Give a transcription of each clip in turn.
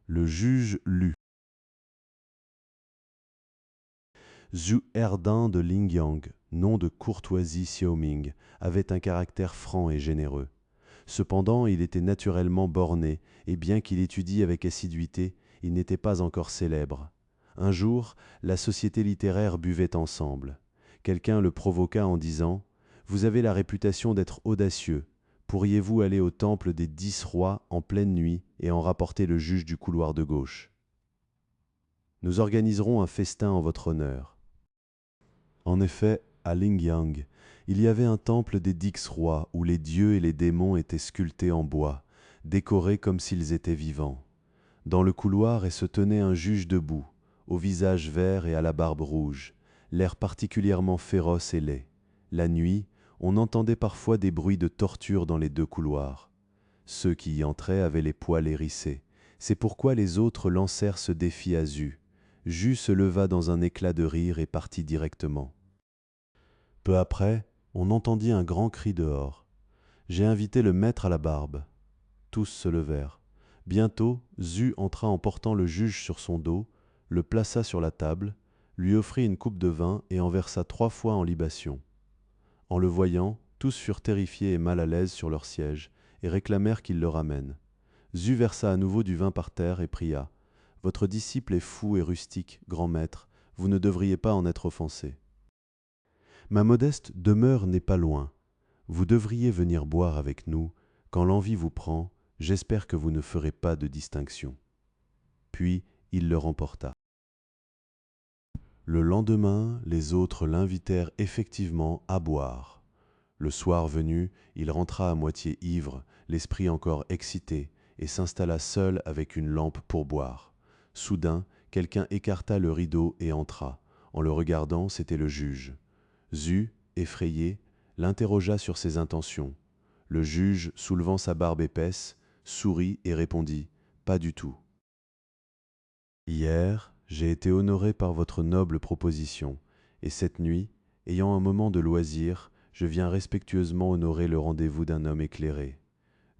Le juge lut. Zhu Erdin de Lingyang, nom de courtoisie Xiaoming, avait un caractère franc et généreux. Cependant, il était naturellement borné, et bien qu'il étudie avec assiduité, il n'était pas encore célèbre. Un jour, la société littéraire buvait ensemble. Quelqu'un le provoqua en disant « Vous avez la réputation d'être audacieux. Pourriez-vous aller au temple des 10 rois en pleine nuit et en rapporter le juge du couloir de gauche ? Nous organiserons un festin en votre honneur. » En effet, à Lingyang, il y avait un temple des 10 rois où les dieux et les démons étaient sculptés en bois, décorés comme s'ils étaient vivants. Dans le couloir se tenait un juge debout, au visage vert et à la barbe rouge, l'air particulièrement féroce et laid. La nuit, on entendait parfois des bruits de torture dans les 2 couloirs. Ceux qui y entraient avaient les poils hérissés. C'est pourquoi les autres lancèrent ce défi à Zhu. Zhu se leva dans un éclat de rire et partit directement. Peu après, on entendit un grand cri dehors. J'ai invité le maître à la barbe. Tous se levèrent. Bientôt, Zhu entra en portant le juge sur son dos, le plaça sur la table, lui offrit une coupe de vin et en versa 3 fois en libation. En le voyant, tous furent terrifiés et mal à l'aise sur leur siège et réclamèrent qu'il le ramène. Zhu versa à nouveau du vin par terre et pria « Votre disciple est fou et rustique, grand maître, vous ne devriez pas en être offensé. Ma modeste demeure n'est pas loin. Vous devriez venir boire avec nous. Quand l'envie vous prend, j'espère que vous ne ferez pas de distinction. » Puis il le remporta. Le lendemain, les autres l'invitèrent effectivement à boire. Le soir venu, il rentra à moitié ivre, l'esprit encore excité, et s'installa seul avec une lampe pour boire. Soudain, quelqu'un écarta le rideau et entra. En le regardant, c'était le juge. Zhu, effrayé, l'interrogea sur ses intentions. Le juge, soulevant sa barbe épaisse, sourit et répondit « Pas du tout. Hier, j'ai été honoré par votre noble proposition, et cette nuit, ayant un moment de loisir, je viens respectueusement honorer le rendez-vous d'un homme éclairé. »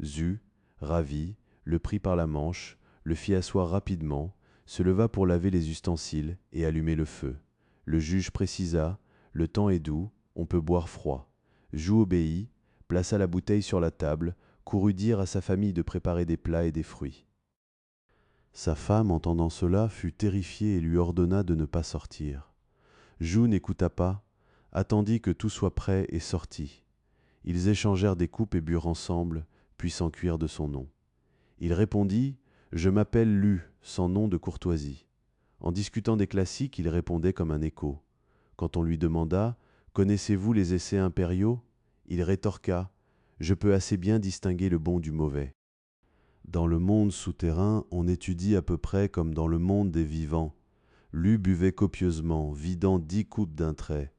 Zhu, ravi, le prit par la manche, le fit asseoir rapidement, se leva pour laver les ustensiles et allumer le feu. Le juge précisa « Le temps est doux, on peut boire froid. » Zhu obéit, plaça la bouteille sur la table, courut dire à sa famille de préparer des plats et des fruits. Sa femme, entendant cela, fut terrifiée et lui ordonna de ne pas sortir. Zhu n'écouta pas, attendit que tout soit prêt et sortit. Ils échangèrent des coupes et burent ensemble, puis s'enquirent de son nom. Il répondit « Je m'appelle Lu, sans nom de courtoisie. » En discutant des classiques, il répondait comme un écho. Quand on lui demanda « Connaissez-vous les essais impériaux ?» il rétorqua « Je peux assez bien distinguer le bon du mauvais. » Dans le monde souterrain, on étudie à peu près comme dans le monde des vivants. Lu buvait copieusement, vidant 10 coupes d'un trait.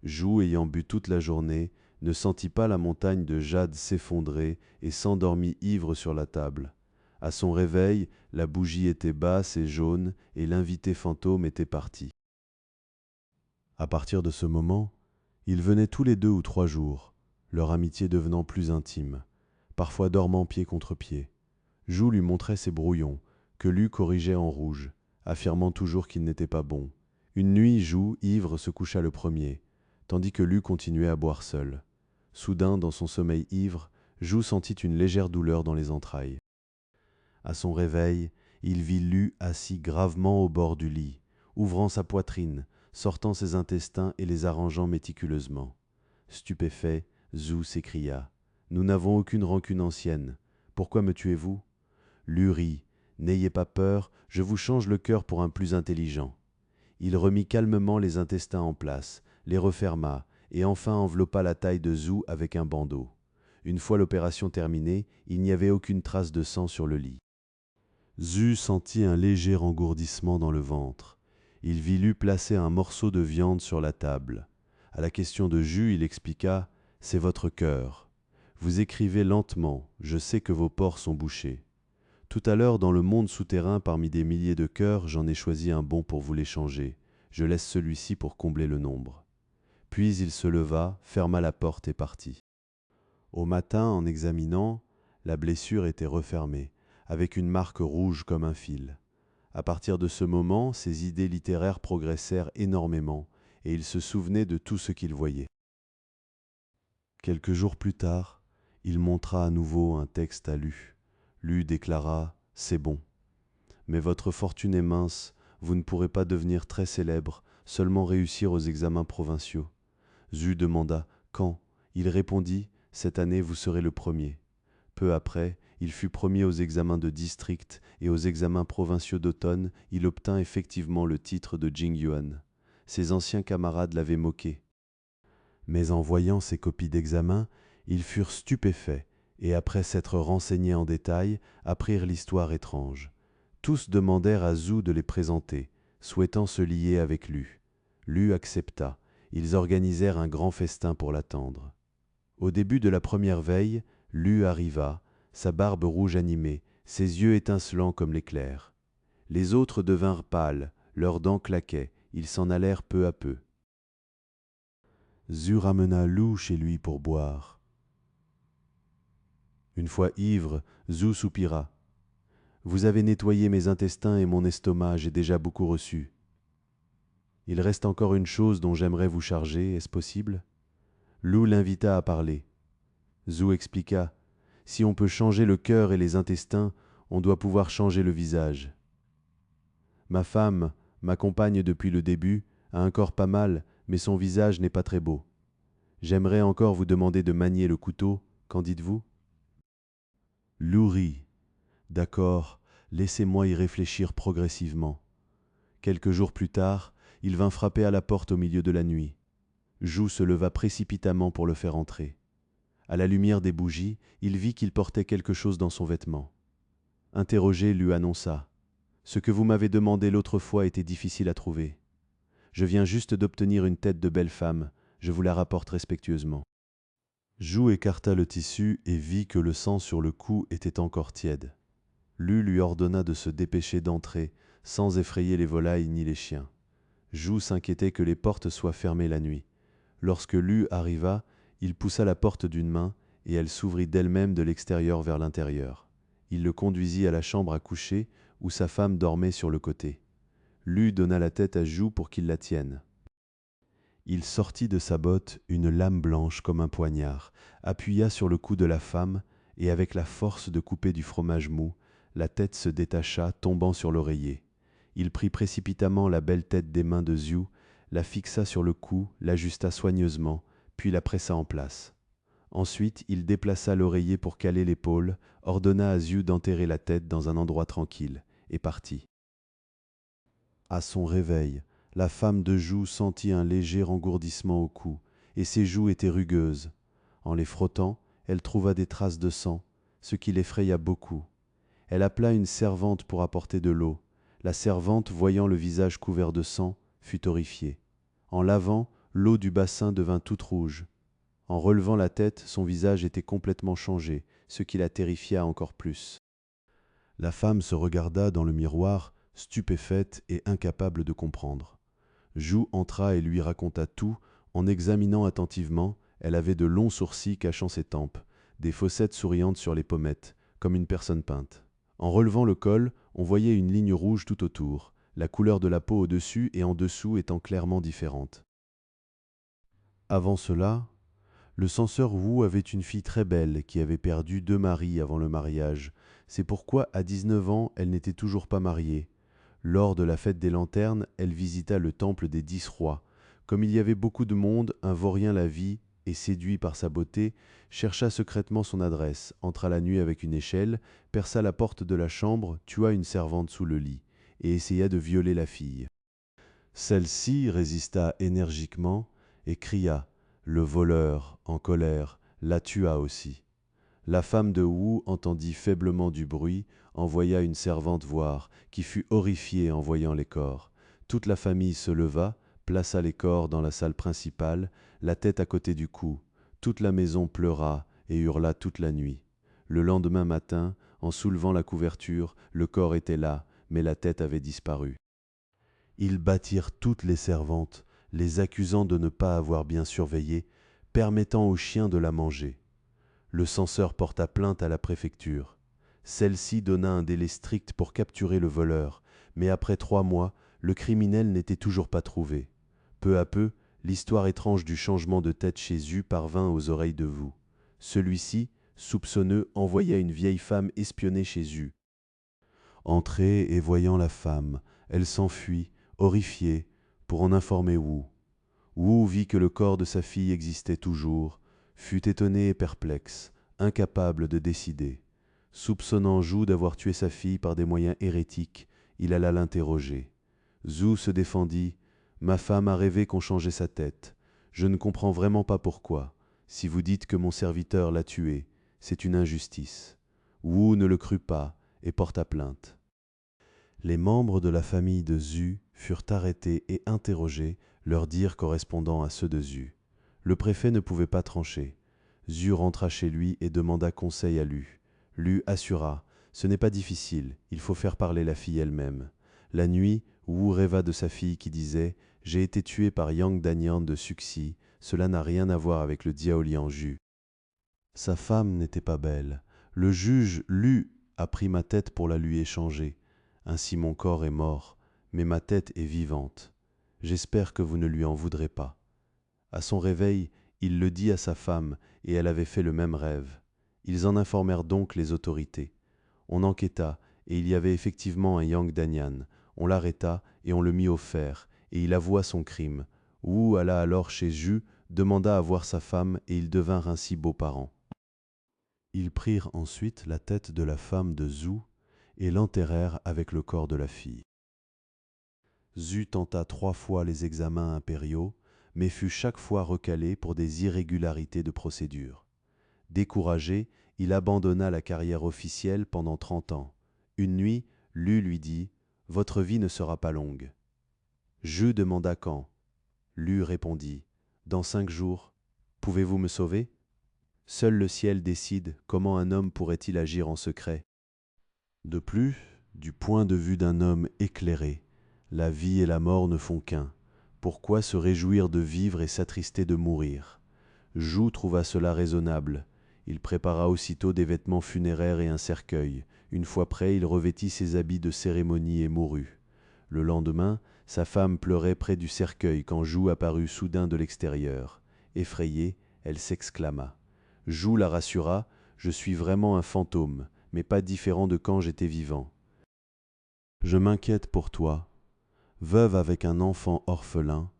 Zhu, ayant bu toute la journée, ne sentit pas la montagne de jade s'effondrer et s'endormit ivre sur la table. À son réveil, la bougie était basse et jaune et l'invité fantôme était parti. À partir de ce moment, ils venaient tous les 2 ou 3 jours, leur amitié devenant plus intime, parfois dormant pied contre pied. Zhu lui montrait ses brouillons, que Lu corrigeait en rouge, affirmant toujours qu'il n'était pas bon. Une nuit, Zhu, ivre, se coucha le premier, tandis que Lu continuait à boire seul. Soudain, dans son sommeil ivre, Zhu sentit une légère douleur dans les entrailles. À son réveil, il vit Lu assis gravement au bord du lit, ouvrant sa poitrine, sortant ses intestins et les arrangeant méticuleusement. Stupéfait, Zhu s'écria « Nous n'avons aucune rancune ancienne. Pourquoi me tuez-vous » Lu rit « N'ayez pas peur, je vous change le cœur pour un plus intelligent. » Il remit calmement les intestins en place, les referma, et enfin enveloppa la taille de Zhu avec un bandeau. Une fois l'opération terminée, il n'y avait aucune trace de sang sur le lit. Zhu sentit un léger engourdissement dans le ventre. Il vit Lu placer un morceau de viande sur la table. À la question de Zhu, il expliqua « C'est votre cœur. Vous écrivez lentement, je sais que vos pores sont bouchés. Tout à l'heure, dans le monde souterrain, parmi des milliers de cœurs, j'en ai choisi un bon pour vous l'échanger. Je laisse celui-ci pour combler le nombre. » Puis il se leva, ferma la porte et partit. Au matin, en examinant, la blessure était refermée. avec une marque rouge comme un fil. À partir de ce moment, ses idées littéraires progressèrent énormément, et il se souvenait de tout ce qu'il voyait. Quelques jours plus tard, il montra à nouveau un texte à Lu. Lu déclara « C'est bon. Mais votre fortune est mince, vous ne pourrez pas devenir très célèbre, seulement réussir aux examens provinciaux. » Zhu demanda « Quand ?» Il répondit « Cette année, vous serez le premier. » Peu après, il fut premier aux examens de district et aux examens provinciaux d'automne, il obtint effectivement le titre de Jingyuan. Ses anciens camarades l'avaient moqué. Mais en voyant ses copies d'examen, ils furent stupéfaits et, après s'être renseignés en détail, apprirent l'histoire étrange. Tous demandèrent à Zhu de les présenter, souhaitant se lier avec Lu. Lu accepta. Ils organisèrent un grand festin pour l'attendre. Au début de la première veille, Lu arriva, sa barbe rouge animée, ses yeux étincelants comme l'éclair. Les autres devinrent pâles, leurs dents claquaient, ils s'en allèrent peu à peu. Zhu ramena Lu chez lui pour boire. Une fois ivre, Zhu soupira. « Vous avez nettoyé mes intestins et mon estomac, j'ai déjà beaucoup reçu. Il reste encore une chose dont j'aimerais vous charger, est-ce possible ?» Lu l'invita à parler. Zhu expliqua. « Si on peut changer le cœur et les intestins, on doit pouvoir changer le visage. Ma femme, ma compagne depuis le début, a un corps pas mal, mais son visage n'est pas très beau. J'aimerais encore vous demander de manier le couteau, qu'en dites-vous » Lu rit. « D'accord, laissez-moi y réfléchir progressivement. » Quelques jours plus tard, il vint frapper à la porte au milieu de la nuit. Zhu se leva précipitamment pour le faire entrer. À la lumière des bougies, il vit qu'il portait quelque chose dans son vêtement. Interrogé, lui annonça « Ce que vous m'avez demandé l'autre fois était difficile à trouver. Je viens juste d'obtenir une tête de belle femme, je vous la rapporte respectueusement. » Zhu écarta le tissu et vit que le sang sur le cou était encore tiède. Lu lui ordonna de se dépêcher d'entrer, sans effrayer les volailles ni les chiens. Zhu s'inquiétait que les portes soient fermées la nuit. Lorsque Lu arriva, il poussa la porte d'une main et elle s'ouvrit d'elle-même de l'extérieur vers l'intérieur. Il le conduisit à la chambre à coucher où sa femme dormait sur le côté. Lu donna la tête à Zhu pour qu'il la tienne. Il sortit de sa botte une lame blanche comme un poignard, appuya sur le cou de la femme et avec la force de couper du fromage mou, la tête se détacha, tombant sur l'oreiller. Il prit précipitamment la belle tête des mains de Zhu, la fixa sur le cou, l'ajusta soigneusement, puis la pressa en place. Ensuite, il déplaça l'oreiller pour caler l'épaule, ordonna à Zhu d'enterrer la tête dans un endroit tranquille, et partit. À son réveil, la femme de Zhu sentit un léger engourdissement au cou, et ses joues étaient rugueuses. En les frottant, elle trouva des traces de sang, ce qui l'effraya beaucoup. Elle appela une servante pour apporter de l'eau. La servante, voyant le visage couvert de sang, fut horrifiée. En lavant, l'eau du bassin devint toute rouge. En relevant la tête, son visage était complètement changé, ce qui la terrifia encore plus. La femme se regarda dans le miroir, stupéfaite et incapable de comprendre. Zhu entra et lui raconta tout. En examinant attentivement, elle avait de longs sourcils cachant ses tempes, des fossettes souriantes sur les pommettes, comme une personne peinte. En relevant le col, on voyait une ligne rouge tout autour, la couleur de la peau au-dessus et en dessous étant clairement différente. Avant cela, le censeur Wu avait une fille très belle qui avait perdu 2 maris avant le mariage. C'est pourquoi, à 19 ans, elle n'était toujours pas mariée. Lors de la fête des lanternes, elle visita le temple des 10 rois. Comme il y avait beaucoup de monde, un vaurien la vit et, séduit par sa beauté, chercha secrètement son adresse, entra la nuit avec une échelle, perça la porte de la chambre, tua une servante sous le lit et essaya de violer la fille. Celle-ci résista énergiquement et cria. Le voleur, en colère, la tua aussi. La femme de Wu entendit faiblement du bruit, envoya une servante voir, qui fut horrifiée en voyant les corps. Toute la famille se leva, plaça les corps dans la salle principale, la tête à côté du cou. Toute la maison pleura et hurla toute la nuit. Le lendemain matin, en soulevant la couverture, le corps était là, mais la tête avait disparu. Ils battirent toutes les servantes, les accusant de ne pas avoir bien surveillé, permettant aux chiens de la manger. Le censeur porta plainte à la préfecture. Celle-ci donna un délai strict pour capturer le voleur, mais après 3 mois, le criminel n'était toujours pas trouvé. Peu à peu, l'histoire étrange du changement de tête chez Zu parvint aux oreilles de Wu. Celui-ci, soupçonneux, envoya une vieille femme espionner chez Zu. Entrée et voyant la femme, elle s'enfuit, horrifiée, pour en informer Wu. Wu vit que le corps de sa fille existait toujours, fut étonné et perplexe, incapable de décider. Soupçonnant Zhu d'avoir tué sa fille par des moyens hérétiques, il alla l'interroger. Zhu se défendit. « Ma femme a rêvé qu'on changeait sa tête. Je ne comprends vraiment pas pourquoi. Si vous dites que mon serviteur l'a tuée, c'est une injustice. » Wu ne le crut pas et porta plainte. Les membres de la famille de Zhu furent arrêtés et interrogés, leurs dires correspondant à ceux de Zhu. Le préfet ne pouvait pas trancher. Zhu rentra chez lui et demanda conseil à Lu. Lu assura « Ce n'est pas difficile, il faut faire parler la fille elle-même. » La nuit, Wu rêva de sa fille qui disait « J'ai été tué par Yang Danyan de Suxi, cela n'a rien à voir avec le Diaolian Ju. » Sa femme n'était pas belle. Le juge Lu a pris ma tête pour la lui échanger. Ainsi mon corps est mort, mais ma tête est vivante. J'espère que vous ne lui en voudrez pas. À son réveil, il le dit à sa femme, et elle avait fait le même rêve. Ils en informèrent donc les autorités. On enquêta, et il y avait effectivement un Yang Danyan. On l'arrêta, et on le mit au fer, et il avoua son crime. Wu alla alors chez Zhu, demanda à voir sa femme, et ils devinrent ainsi beaux-parents. Ils prirent ensuite la tête de la femme de Zhu, et l'enterrèrent avec le corps de la fille. Zhu tenta 3 fois les examens impériaux, mais fut chaque fois recalé pour des irrégularités de procédure. Découragé, il abandonna la carrière officielle pendant 30 ans. Une nuit, Lu lui dit « Votre vie ne sera pas longue. » Zhu demanda quand. Lu répondit « Dans 5 jours. Pouvez-vous me sauver ? Seul le ciel décide comment un homme pourrait-il agir en secret. » De plus, du point de vue d'un homme éclairé, la vie et la mort ne font qu'un. Pourquoi se réjouir de vivre et s'attrister de mourir ? Zhu trouva cela raisonnable. Il prépara aussitôt des vêtements funéraires et un cercueil. Une fois prêt, il revêtit ses habits de cérémonie et mourut. Le lendemain, sa femme pleurait près du cercueil quand Zhu apparut soudain de l'extérieur. Effrayée, elle s'exclama. Zhu la rassura « Je suis vraiment un fantôme, mais pas différent de quand j'étais vivant. Je m'inquiète pour toi, veuve avec un enfant orphelin,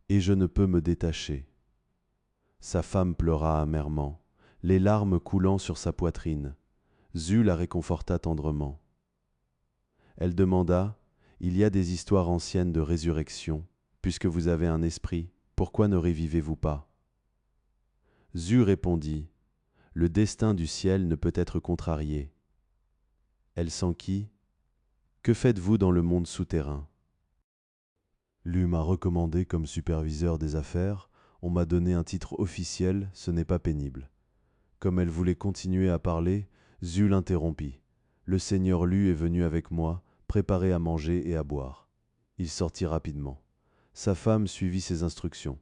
et je ne peux me détacher. » Sa femme pleura amèrement, les larmes coulant sur sa poitrine. Zhu la réconforta tendrement. Elle demanda « Il y a des histoires anciennes de résurrection. Puisque vous avez un esprit, pourquoi ne revivez-vous pas ?» Zhu répondit « Le destin du ciel ne peut être contrarié. » Elle s'enquit « Que faites-vous dans le monde souterrain ?» Lu m'a recommandé comme superviseur des affaires. On m'a donné un titre officiel, ce n'est pas pénible. Comme elle voulait continuer à parler, Zhu l'interrompit. Le seigneur Lu est venu avec moi, préparer à manger et à boire. Il sortit rapidement. Sa femme suivit ses instructions.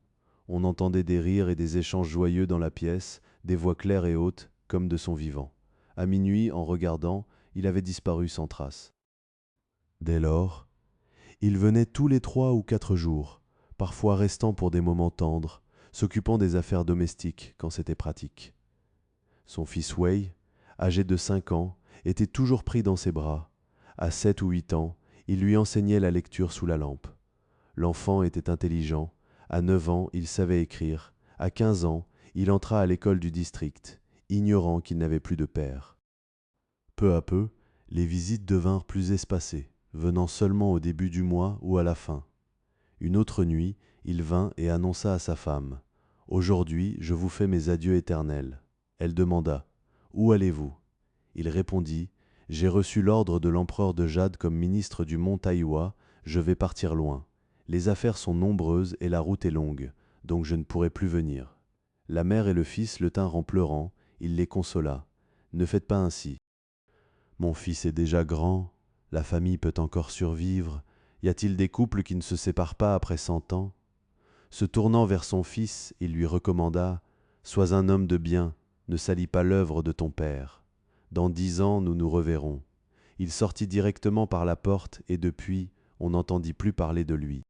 On entendait des rires et des échanges joyeux dans la pièce, des voix claires et hautes, comme de son vivant. À minuit, en regardant, il avait disparu sans trace. Dès lors, il venait tous les 3 ou 4 jours, parfois restant pour des moments tendres, s'occupant des affaires domestiques quand c'était pratique. Son fils Wei, âgé de 5 ans, était toujours pris dans ses bras. À 7 ou 8 ans, il lui enseignait la lecture sous la lampe. L'enfant était intelligent. À 9 ans, il savait écrire. À 15 ans, il entra à l'école du district, ignorant qu'il n'avait plus de père. Peu à peu, les visites devinrent plus espacées, venant seulement au début du mois ou à la fin. Une autre nuit, il vint et annonça à sa femme « Aujourd'hui, je vous fais mes adieux éternels. » Elle demanda « Où allez-vous » Il répondit « J'ai reçu l'ordre de l'empereur de Jade comme ministre du mont Taïwa, je vais partir loin. Les affaires sont nombreuses et la route est longue, donc je ne pourrai plus venir. » La mère et le fils le tinrent en pleurant, il les consola. « Ne faites pas ainsi. Mon fils est déjà grand, la famille peut encore survivre. Y a-t-il des couples qui ne se séparent pas après 100 ans ?» Se tournant vers son fils, il lui recommanda « Sois un homme de bien, ne salis pas l'œuvre de ton père. » Dans 10 ans, nous nous reverrons. Il sortit directement par la porte et depuis, on n'entendit plus parler de lui.